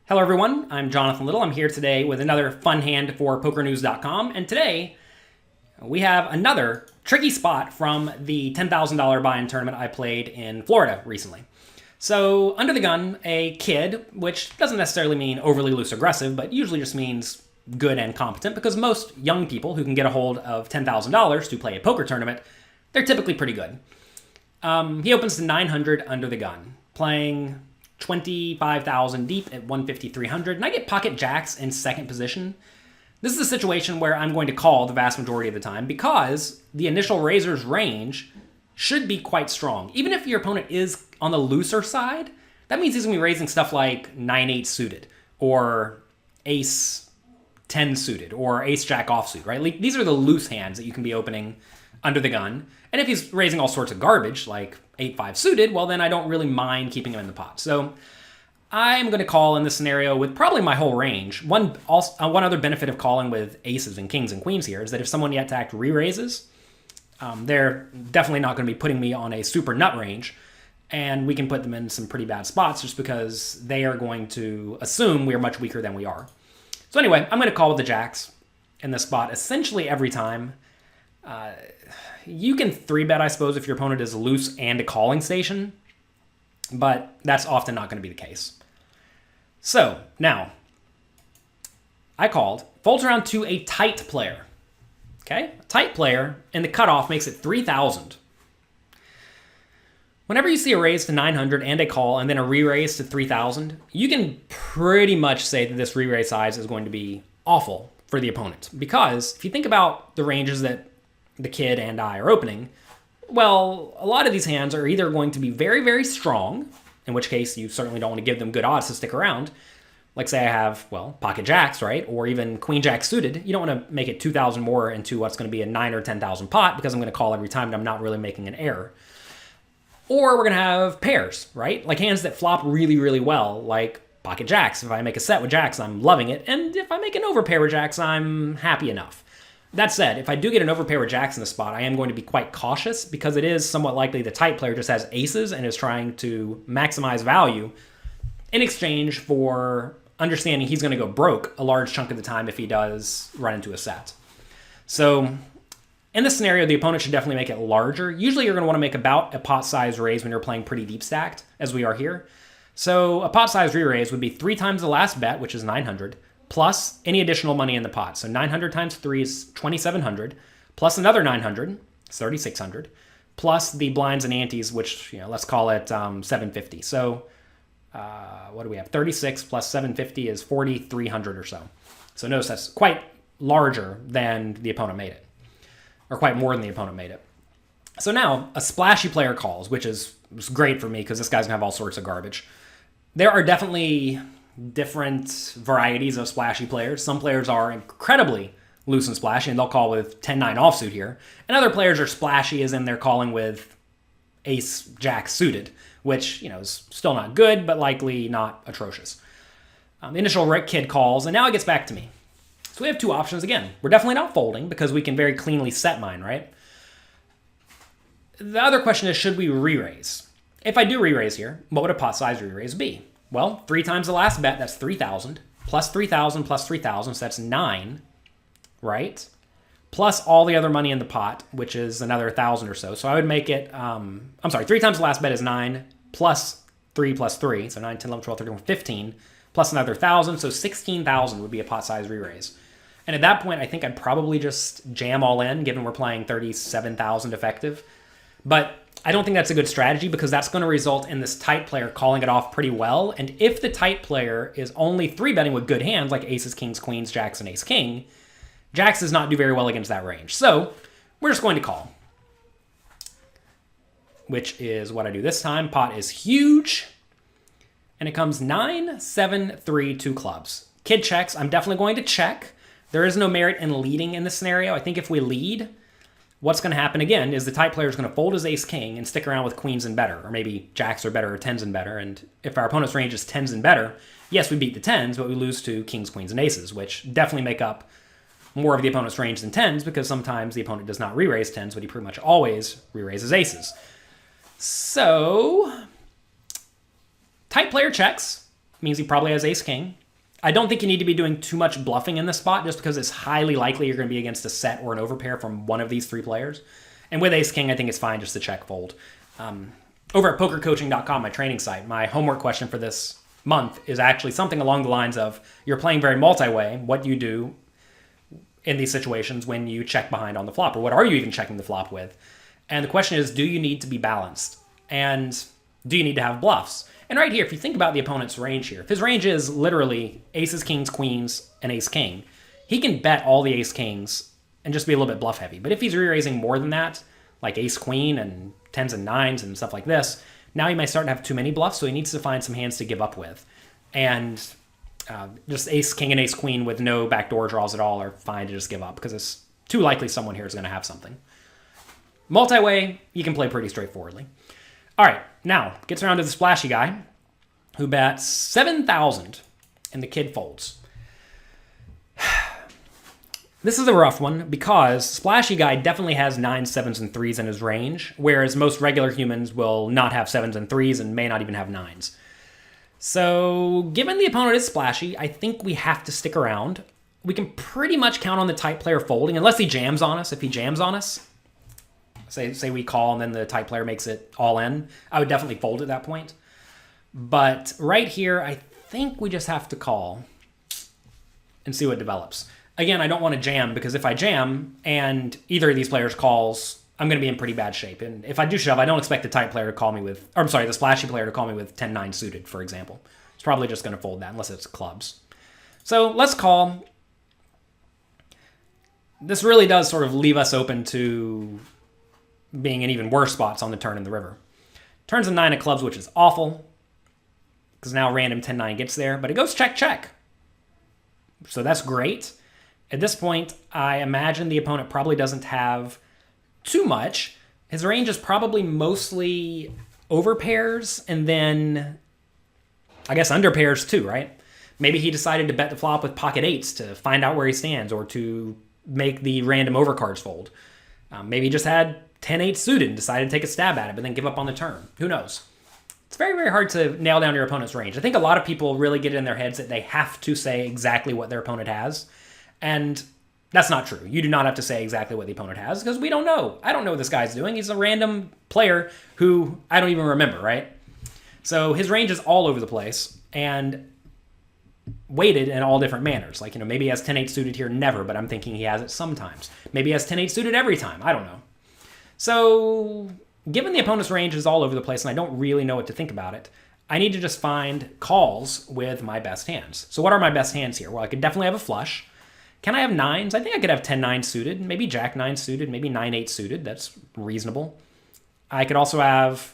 Hello everyone, I'm Jonathan Little. I'm here today with another fun hand for PokerNews.com, and today we have another tricky spot from the $10,000 buy-in tournament I played in Florida recently. So, under the gun, a kid, which doesn't necessarily mean overly loose aggressive, but usually just means good and competent, because most young people who can get a hold of $10,000 to play a poker tournament, they're typically pretty good. He opens to 900 under the gun, playing 25,000 deep at 150-300, and I get pocket jacks in second position. This is a situation where I'm going to call the vast majority of the time because the initial raiser's range should be quite strong. Even if your opponent is on the looser side, that means he's going to be raising stuff like 9-8 suited, or ace-10 suited, or ace-jack offsuit, right? Like, these are the loose hands that you can be opening under the gun. And if he's raising all sorts of garbage, like 8-5 suited, well, then I don't really mind keeping him in the pot. So I'm going to call in this scenario with probably my whole range. One other benefit of calling with aces and kings and queens here is that if someone yet to act re-raises, they're definitely not going to be putting me on a super nut range, and we can put them in some pretty bad spots just because they are going to assume we are much weaker than we are. So anyway, I'm going to call with the jacks in this spot essentially every time. You can 3-bet, I suppose, if your opponent is loose and a calling station, but that's often not going to be the case. So, now, I called, folds around to a tight player. Okay? A tight player, and the cutoff makes it 3,000. Whenever you see a raise to 900 and a call, and then a re-raise to 3,000, you can pretty much say that this re-raise size is going to be awful for the opponent. Because if you think about the ranges that the kid and I are opening, well, a lot of these hands are either going to be very, very strong, in which case you certainly don't want to give them good odds to stick around. Like say I have, well, pocket jacks, right? Or even queen jack suited. You don't want to make it 2,000 more into what's going to be a 9 or 10,000 pot because I'm going to call every time and I'm not really making an error. Or we're going to have pairs, right? Like hands that flop really, really well, like pocket jacks. If I make a set with jacks, I'm loving it. And if I make an overpair with jacks, I'm happy enough. That said, if I do get an overpair with jacks in the spot, I am going to be quite cautious because it is somewhat likely the tight player just has aces and is trying to maximize value in exchange for understanding he's going to go broke a large chunk of the time if he does run into a set. So in this scenario, the opponent should definitely make it larger. Usually you're going to want to make about a pot size raise when you're playing pretty deep stacked, as we are here. So a pot size re-raise would be 3 times the last bet, which is 900, plus any additional money in the pot. So 900 times 3 is 2,700, plus another 900, it's 3,600, plus the blinds and antes, which, let's call it 750. So what do we have? 36 plus 750 is 4,300 or so. So notice that's quite larger than the opponent made it, or quite more than the opponent made it. So now a splashy player calls, which is great for me because this guy's going to have all sorts of garbage. There are definitely different varieties of splashy players. Some players are incredibly loose and splashy, and they'll call with 10-9 offsuit here. And other players are splashy as in they're calling with ace-jack suited, which, is still not good, but likely not atrocious. Initial kid calls, and now it gets back to me. So we have two options again. We're definitely not folding because we can very cleanly set mine, right? The other question is, should we re-raise? If I do re-raise here, what would a pot size re-raise be? Well, 3 times the last bet, that's 3,000, plus 3,000 plus 3,000, so that's 9, right? Plus all the other money in the pot, which is another 1,000 or so. So I would make it, 3 times the last bet is 9, plus 3 plus 3, so 9, 10, 11, 12, 13, 15, plus another 1,000, so 16,000 would be a pot size re-raise. And at that point, I think I'd probably just jam all in, given we're playing 37,000 effective. But I don't think that's a good strategy because that's going to result in this tight player calling it off pretty well. And if the tight player is only 3-betting with good hands like aces, kings, queens, jacks, and ace-king, jacks does not do very well against that range. So we're just going to call, which is what I do this time. Pot is huge, and it comes 9, 7, 3, 2 clubs. Kid checks. I'm definitely going to check. There is no merit in leading in this scenario. I think if we lead, what's going to happen again is the tight player is going to fold his ace-king and stick around with queens and better, or maybe jacks are better or 10s and better. And if our opponent's range is 10s and better, yes, we beat the 10s, but we lose to kings, queens, and aces, which definitely make up more of the opponent's range than 10s because sometimes the opponent does not re-raise 10s, but he pretty much always re-raises aces. So, tight player checks. means he probably has ace-king. I don't think you need to be doing too much bluffing in this spot just because it's highly likely you're going to be against a set or an overpair from one of these three players. And with ace-king, I think it's fine just to check fold. Over at pokercoaching.com, my training site, my homework question for this month is actually something along the lines of, you're playing very multi-way, what do you do in these situations when you check behind on the flop? Or what are you even checking the flop with? And the question is, do you need to be balanced? And do you need to have bluffs? And right here, if you think about the opponent's range here, if his range is literally aces, kings, queens, and ace-king, he can bet all the ace-kings and just be a little bit bluff heavy. But if he's re-raising more than that, like ace-queen and tens and nines and stuff like this, now he might start to have too many bluffs, so he needs to find some hands to give up with. And just ace-king and ace-queen with no backdoor draws at all are fine to just give up because it's too likely someone here is going to have something. Multi-way, you can play pretty straightforwardly. All right, now gets around to the splashy guy who bats 7,000 and the kid folds. This is a rough one because splashy guy definitely has 9s, 7s, and 3s in his range, whereas most regular humans will not have 7s and 3s and may not even have 9s. So given the opponent is splashy, I think we have to stick around. We can pretty much count on the tight player folding unless he jams on us. If he jams on us, say we call and then the tight player makes it all in, I would definitely fold at that point. But right here, I think we just have to call and see what develops. Again, I don't want to jam because if I jam and either of these players calls, I'm going to be in pretty bad shape. And if I do shove, I don't expect the tight player to call me with, or I'm sorry, the splashy player to call me with 10-9 suited, for example. It's probably just going to fold that unless it's clubs. So let's call. This really does sort of leave us open to being in even worse spots on the turn in the river. Turns a 9 of clubs, which is awful because now random 10-9 gets there, but it goes check, check. So that's great. At this point, I imagine the opponent probably doesn't have too much. His range is probably mostly over pairs and then I guess under pairs too, right? Maybe he decided to bet the flop with pocket eights to find out where he stands or to make the random overcards fold. Maybe he just had 10-8 suited and decided to take a stab at it but then give up on the turn. Who knows? It's very, very hard to nail down your opponent's range. I think a lot of people really get it in their heads that they have to say exactly what their opponent has. And that's not true. You do not have to say exactly what the opponent has because we don't know. I don't know what this guy's doing. He's a random player who I don't even remember, right? So his range is all over the place and weighted in all different manners. Like, maybe he has 10-8 suited here, never, but I'm thinking he has it sometimes. Maybe he has 10-8 suited every time. I don't know. So given the opponent's range is all over the place and I don't really know what to think about it, I need to just find calls with my best hands. So what are my best hands here? Well, I could definitely have a flush. Can I have 9s? I think I could have 10-9 suited, maybe Jack-9 suited, maybe 9-8 suited. That's reasonable. I could also have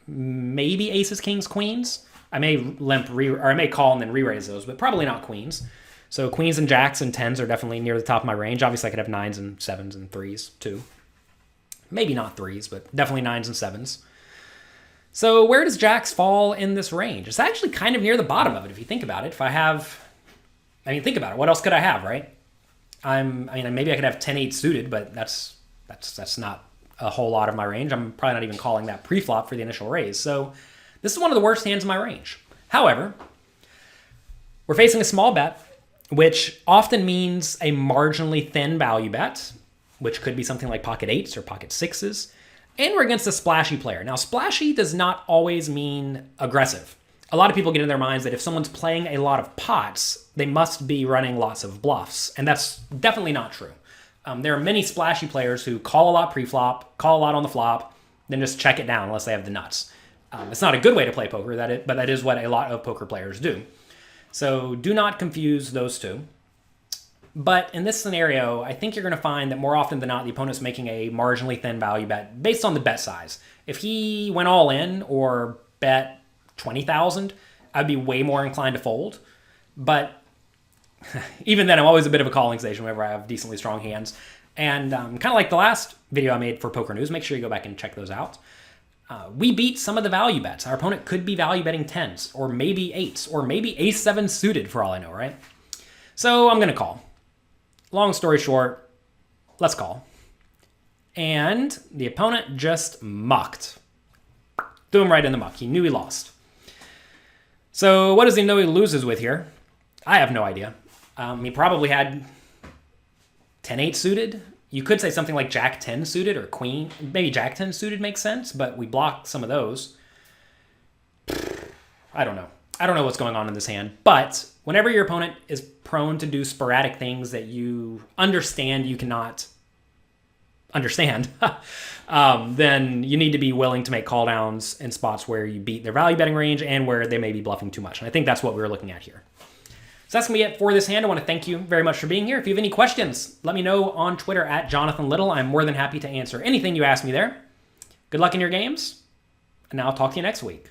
maybe aces, kings, queens. I may I may call and then re-raise those, but probably not queens. So queens and jacks and 10s are definitely near the top of my range. Obviously, I could have 9s and 7s and 3s too. Maybe not 3s, but definitely 9s and 7s. So where does jacks fall in this range? It's actually kind of near the bottom of it if you think about it. Think about it. What else could I have, right? Maybe I could have 10-8 suited, but that's not a whole lot of my range. I'm probably not even calling that pre-flop for the initial raise. So this is one of the worst hands in my range. However, we're facing a small bet, which often means a marginally thin value bet, which could be something like pocket eights or pocket sixes. And we're against a splashy player. Now, splashy does not always mean aggressive. A lot of people get in their minds that if someone's playing a lot of pots, they must be running lots of bluffs. And that's definitely not true. There are many splashy players who call a lot pre-flop, call a lot on the flop, then just check it down unless they have the nuts. It's not a good way to play poker, but that is what a lot of poker players do. So do not confuse those two. But in this scenario, I think you're going to find that more often than not, the opponent's making a marginally thin value bet based on the bet size. If he went all in or bet 20,000, I'd be way more inclined to fold. But even then, I'm always a bit of a calling station whenever I have decently strong hands. And kind of like the last video I made for Poker News, make sure you go back and check those out. We beat some of the value bets. Our opponent could be value betting 10s or maybe 8s or maybe ace-7 suited for all I know, right? So I'm going to call. Long story short, let's call. And the opponent just mucked. Threw him right in the muck. He knew he lost. So what does he know he loses with here? I have no idea. He probably had 10-8 suited. You could say something like Jack 10 suited or Queen. Maybe Jack 10 suited makes sense, but we block some of those. I don't know. I don't know what's going on in this hand. But whenever your opponent is prone to do sporadic things that you understand you cannot understand, then you need to be willing to make call downs in spots where you beat their value betting range and where they may be bluffing too much. And I think that's what we were looking at here. So that's going to be it for this hand. I want to thank you very much for being here. If you have any questions, let me know on Twitter at Jonathan Little. I'm more than happy to answer anything you ask me there. Good luck in your games, and I'll talk to you next week.